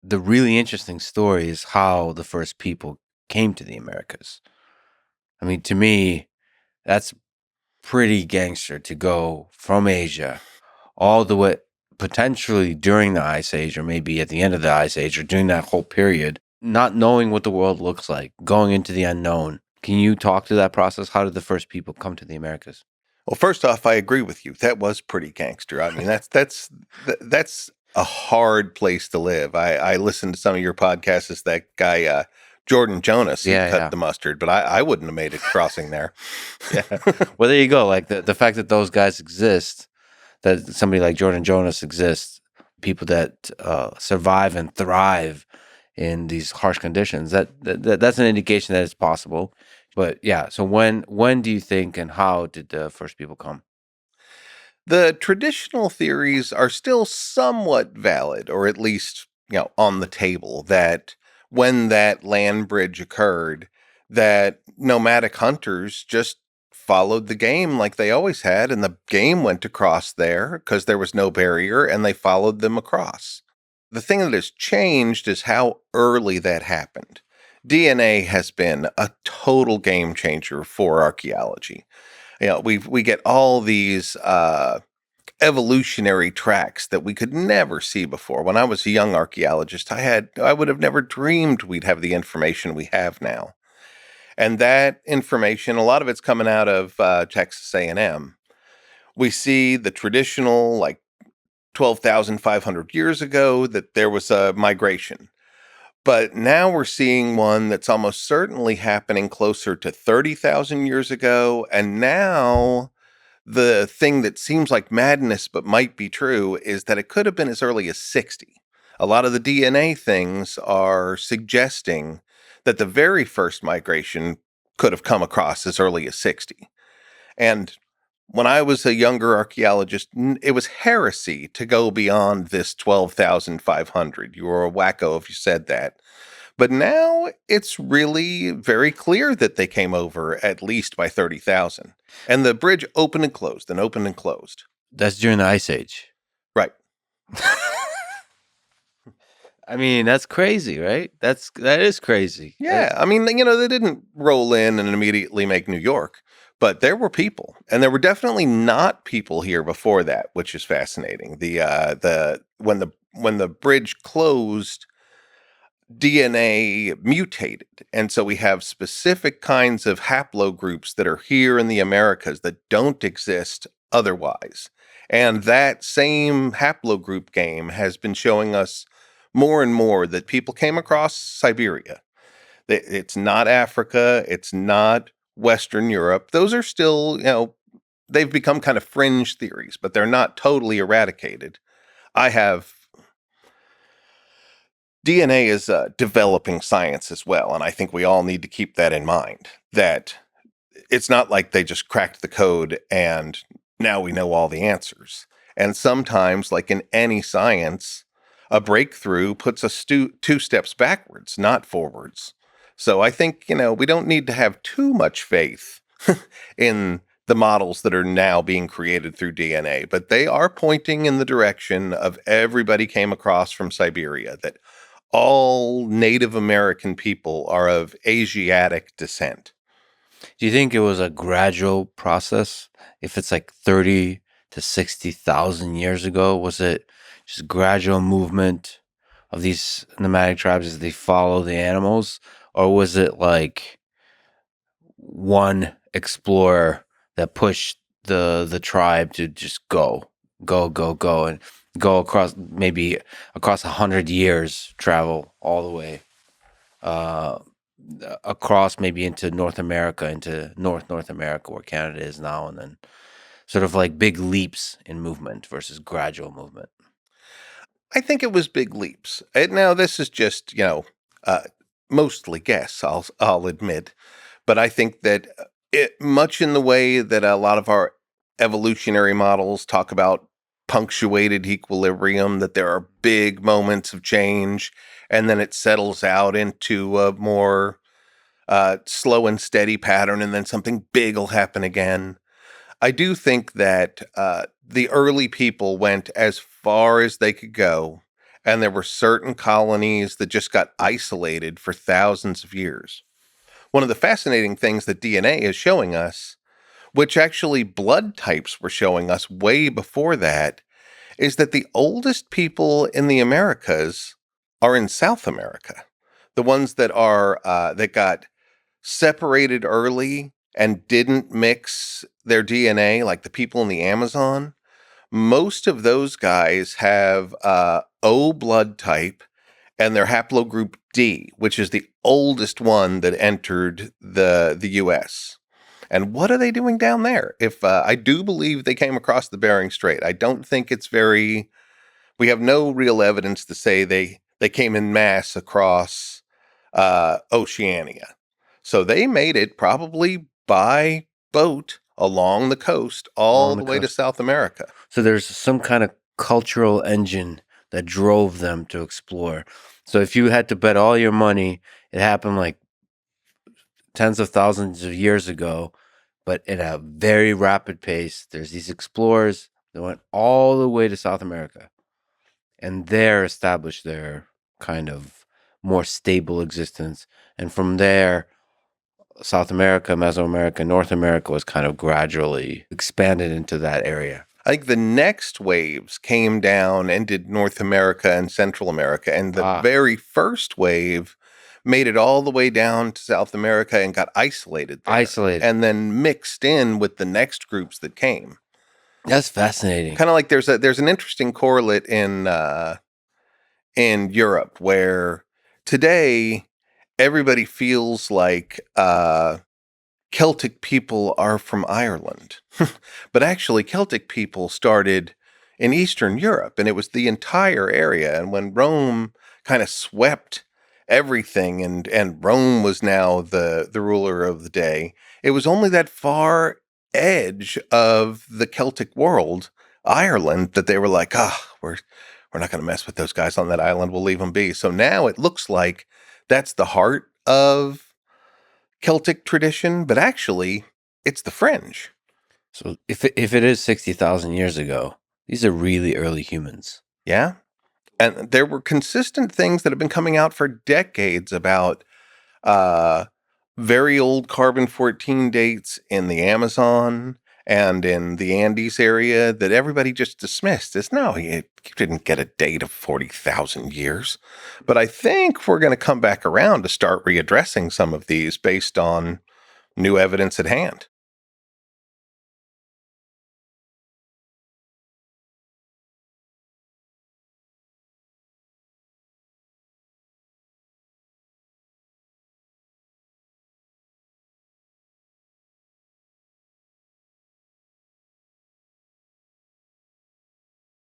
the really interesting story is how the first people came to the Americas. I mean, to me, that's pretty gangster to go from Asia all the way, potentially during the Ice Age, or maybe at the end of the Ice Age, or during that whole period, not knowing what the world looks like, going into the unknown. Can you talk to that process? How did the first people come to the Americas? Well, first off, I agree with you. That was pretty gangster. I mean, that's a hard place to live. I listened to some of your podcasts as that guy, Jordan Jonas, he cut the mustard, but I wouldn't have made it crossing there. Yeah. Well, there you go. Like the fact that those guys exist, that somebody like Jordan Jonas exists, people that survive and thrive in these harsh conditions, that's an indication that it's possible. But yeah, so when do you think and how did the first people come? The traditional theories are still somewhat valid, or at least, on the table, that when that land bridge occurred, that nomadic hunters just followed the game like they always had, and the game went across there because there was no barrier, and they followed them across. The thing that has changed is how early that happened. DNA has been a total game changer for archaeology. We get all these evolutionary tracks that we could never see before. When I was a young archaeologist, I would have never dreamed we'd have the information we have now. And that information, a lot of it's coming out of Texas A&M. We see the traditional, like 12,500 years ago, that there was a migration. But now we're seeing one that's almost certainly happening closer to 30,000 years ago. And now the thing that seems like madness but might be true is that it could have been as early as 60. A lot of the DNA things are suggesting that the very first migration could have come across as early as 60. And when I was a younger archaeologist, it was heresy to go beyond this 12,500. You were a wacko if you said that. But now it's really very clear that they came over at least by 30,000. And the bridge opened and closed and opened and closed. That's during the Ice Age. Right. I mean, that's crazy, right? That is crazy. Yeah. I mean, they didn't roll in and immediately make New York, but there were people, and there were definitely not people here before that, which is fascinating. When the bridge closed, DNA mutated. And so we have specific kinds of haplogroups that are here in the Americas that don't exist otherwise. And that same haplogroup game has been showing us more and more that people came across Siberia. It's not Africa. It's not Western Europe. Those are still, they've become kind of fringe theories, but they're not totally eradicated. DNA is a developing science as well, and I think we all need to keep that in mind, that it's not like they just cracked the code and now we know all the answers. And sometimes, like in any science, a breakthrough puts us two steps backwards, not forwards. So I think, we don't need to have too much faith in the models that are now being created through DNA, but they are pointing in the direction of everybody came across from Siberia, that all Native American people are of Asiatic descent. Do you think it was a gradual process? If it's like 30 to 60,000 years ago, was it just gradual movement of these nomadic tribes as they follow the animals? Or was it like one explorer that pushed the tribe to just go, and go across, maybe across 100 years, travel all the way across, maybe into North America, into North America, where Canada is now, and then sort of like big leaps in movement versus gradual movement? I think it was big leaps. Now, this is just, mostly guess, I'll admit. But I think that much in the way that a lot of our evolutionary models talk about punctuated equilibrium, that there are big moments of change, and then it settles out into a more slow and steady pattern, and then something big will happen again. I do think that the early people went as far as they could go, And there were certain colonies that just got isolated for thousands of years. One of the fascinating things that DNA is showing us, which actually blood types were showing us way before that, is that the oldest people in the Americas are in South America. The ones that are that got separated early and didn't mix their DNA, like the people in the Amazon. Most of those guys have O blood type, and they're haplogroup D, which is the oldest one that entered the U.S. And what are they doing down there? If I do believe they came across the Bering Strait, I don't think it's very. We have no real evidence to say they came in mass across Oceania. So they made it probably by boat along the coast all the way to South America. So there's some kind of cultural engine that drove them to explore. So if you had to bet all your money, it happened like tens of thousands of years ago, but at a very rapid pace. There's these explorers that went all the way to South America and there established their kind of more stable existence. And from there, South America, Mesoamerica, North America was kind of gradually expanded into that area. I think the next waves came down and did North America and Central America. And the very first wave made it all the way down to South America and got isolated there. And then mixed in with the next groups that came. That's fascinating. Kind of like there's an interesting correlate in Europe where today everybody feels like Celtic people are from Ireland. But actually, Celtic people started in Eastern Europe, and it was the entire area. And when Rome kind of swept everything, and Rome was now the ruler of the day, it was only that far edge of the Celtic world, Ireland, that they were like, we're not going to mess with those guys on that island. We'll leave them be. So now it looks like that's the heart of Celtic tradition, but actually it's the fringe. So if it is 60,000 years ago, these are really early humans. Yeah. And there were consistent things that have been coming out for decades about very old carbon-14 dates in the Amazon and in the Andes area that everybody just dismissed as, no, you didn't get a date of 40,000 years. But I think we're going to come back around to start readdressing some of these based on new evidence at hand.